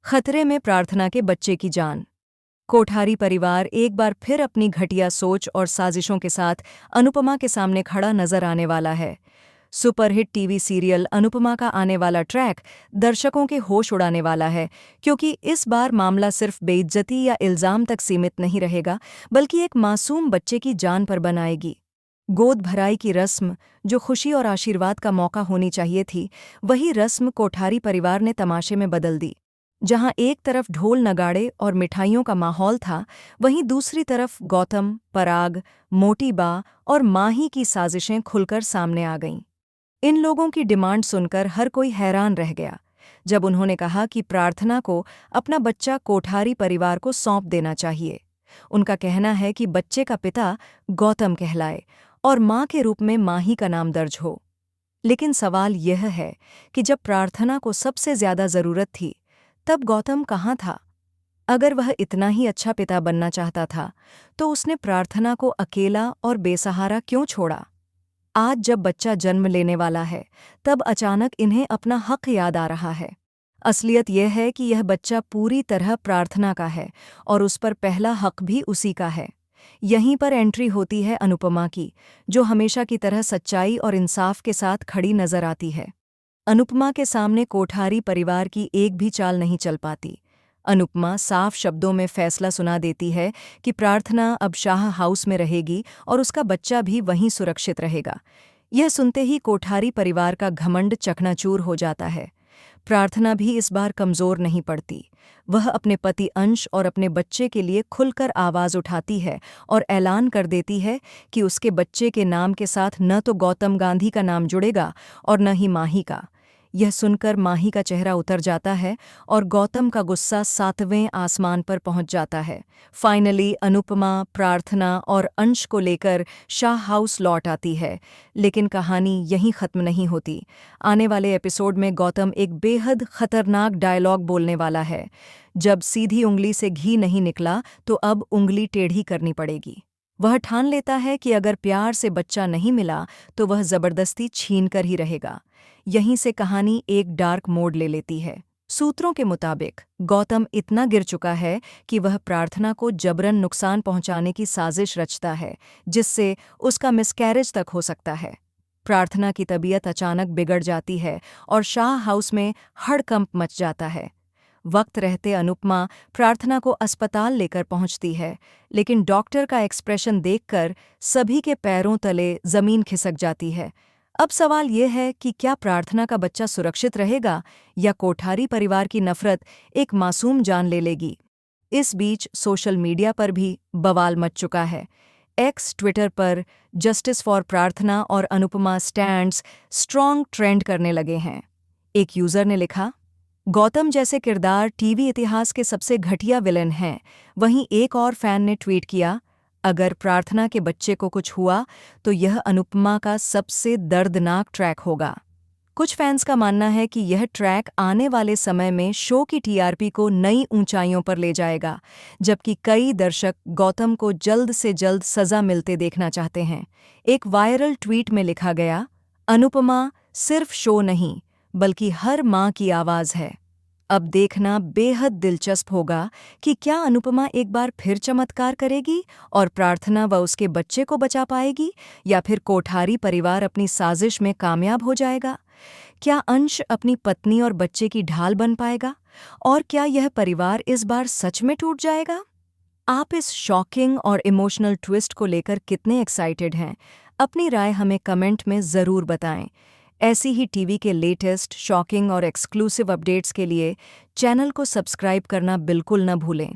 खतरे में प्रार्थना के बच्चे की जान। कोठारी परिवार एक बार फिर अपनी घटिया सोच और साजिशों के साथ अनुपमा के सामने खड़ा नजर आने वाला है। सुपरहिट टीवी सीरियल अनुपमा का आने वाला ट्रैक दर्शकों के होश उड़ाने वाला है, क्योंकि इस बार मामला सिर्फ बेइज्जती या इल्जाम तक सीमित नहीं रहेगा, बल्कि एक मासूम बच्चे की जान पर बनाएगी। गोद भराई की रस्म, जो खुशी और आशीर्वाद का मौका होनी चाहिए थी, वही रस्म कोठारी परिवार ने तमाशे में बदल दी। जहां एक तरफ ढोल नगाड़े और मिठाइयों का माहौल था, वहीं दूसरी तरफ गौतम, पराग, मोटी बा और माही की साजिशें खुलकर सामने आ गईं। इन लोगों की डिमांड सुनकर हर कोई हैरान रह गया जब उन्होंने कहा कि प्रार्थना को अपना बच्चा कोठारी परिवार को सौंप देना चाहिए। उनका कहना है कि बच्चे का पिता गौतम कहलाए और मां के रूप में माही का नाम दर्ज हो। लेकिन सवाल यह है कि जब प्रार्थना को सबसे ज्यादा जरूरत थी, तब गौतम कहाँ था? अगर वह इतना ही अच्छा पिता बनना चाहता था, तो उसने प्रार्थना को अकेला और बेसहारा क्यों छोड़ा? आज जब बच्चा जन्म लेने वाला है, तब अचानक इन्हें अपना हक याद आ रहा है। असलियत यह है कि यह बच्चा पूरी तरह प्रार्थना का है और उस पर पहला हक भी उसी का है। यहीं पर एंट्री होती है अनुपमा की, जो हमेशा की तरह सच्चाई और इंसाफ के साथ खड़ी नजर आती है। अनुपमा के सामने कोठारी परिवार की एक भी चाल नहीं चल पाती। अनुपमा साफ शब्दों में फैसला सुना देती है कि प्रार्थना अब शाह हाउस में रहेगी और उसका बच्चा भी वहीं सुरक्षित रहेगा। यह सुनते ही कोठारी परिवार का घमंड चकनाचूर हो जाता है। प्रार्थना भी इस बार कमजोर नहीं पड़ती। वह अपने पति अंश और अपने बच्चे के लिए खुलकर आवाज उठाती है और ऐलान कर देती है कि उसके बच्चे के नाम के साथ न तो गौतम गांधी का नाम जुड़ेगा और न ही माही का। यह सुनकर माही का चेहरा उतर जाता है और गौतम का गुस्सा 7वें आसमान पर पहुंच जाता है। फाइनली अनुपमा, प्रार्थना और अंश को लेकर शाह हाउस लौट आती है। लेकिन कहानी यहीं खत्म नहीं होती। आने वाले एपिसोड में गौतम एक बेहद खतरनाक डायलॉग बोलने वाला है। जब सीधी उंगली से घी नहीं निकला, तो अब उंगली टेढ़ी करनी पड़ेगी। वह ठान लेता है कि अगर प्यार से बच्चा नहीं मिला, तो वह जबरदस्ती छीन कर ही रहेगा। यहीं से कहानी एक डार्क मोड़ ले लेती है। सूत्रों के मुताबिक गौतम इतना गिर चुका है कि वह प्रार्थना को जबरन नुकसान पहुंचाने की साजिश रचता है, जिससे उसका मिसकैरेज तक हो सकता है। प्रार्थना की तबीयत अचानक बिगड़ जाती है और शाह हाउस में हड़कंप मच जाता है। वक्त रहते अनुपमा प्रार्थना को अस्पताल लेकर पहुंचती है, लेकिन डॉक्टर का एक्सप्रेशन देखकर सभी के पैरों तले जमीन खिसक जाती है। अब सवाल यह है कि क्या प्रार्थना का बच्चा सुरक्षित रहेगा या कोठारी परिवार की नफरत एक मासूम जान ले लेगी? इस बीच सोशल मीडिया पर भी बवाल मच चुका है। एक्स ट्विटर पर जस्टिस फॉर प्रार्थना और अनुपमा स्टैंड्स स्ट्रॉन्ग ट्रेंड करने लगे हैं। एक यूजर ने लिखा, गौतम जैसे किरदार टीवी इतिहास के सबसे घटिया विलेन हैं। वहीं एक और फैन ने ट्वीट किया, अगर प्रार्थना के बच्चे को कुछ हुआ तो यह अनुपमा का सबसे दर्दनाक ट्रैक होगा। कुछ फैंस का मानना है कि यह ट्रैक आने वाले समय में शो की टीआरपी को नई ऊंचाइयों पर ले जाएगा, जबकि कई दर्शक गौतम को जल्द से जल्द सजा मिलते देखना चाहते हैं। एक वायरल ट्वीट में लिखा गया, अनुपमा सिर्फ शो नहीं, बल्कि हर मां की आवाज है। अब देखना बेहद दिलचस्प होगा कि क्या अनुपमा एक बार फिर चमत्कार करेगी और प्रार्थना व उसके बच्चे को बचा पाएगी, या फिर कोठारी परिवार अपनी साजिश में कामयाब हो जाएगा? क्या अंश अपनी पत्नी और बच्चे की ढाल बन पाएगा, और क्या यह परिवार इस बार सच में टूट जाएगा? आप इस शॉकिंग और इमोशनल ट्विस्ट को लेकर कितने एक्साइटेड हैं? अपनी राय हमें कमेंट में ज़रूर बताएं। ऐसी ही टीवी के लेटेस्ट, शॉकिंग और एक्सक्लूसिव अपडेट्स के लिए चैनल को सब्सक्राइब करना बिल्कुल न भूलें।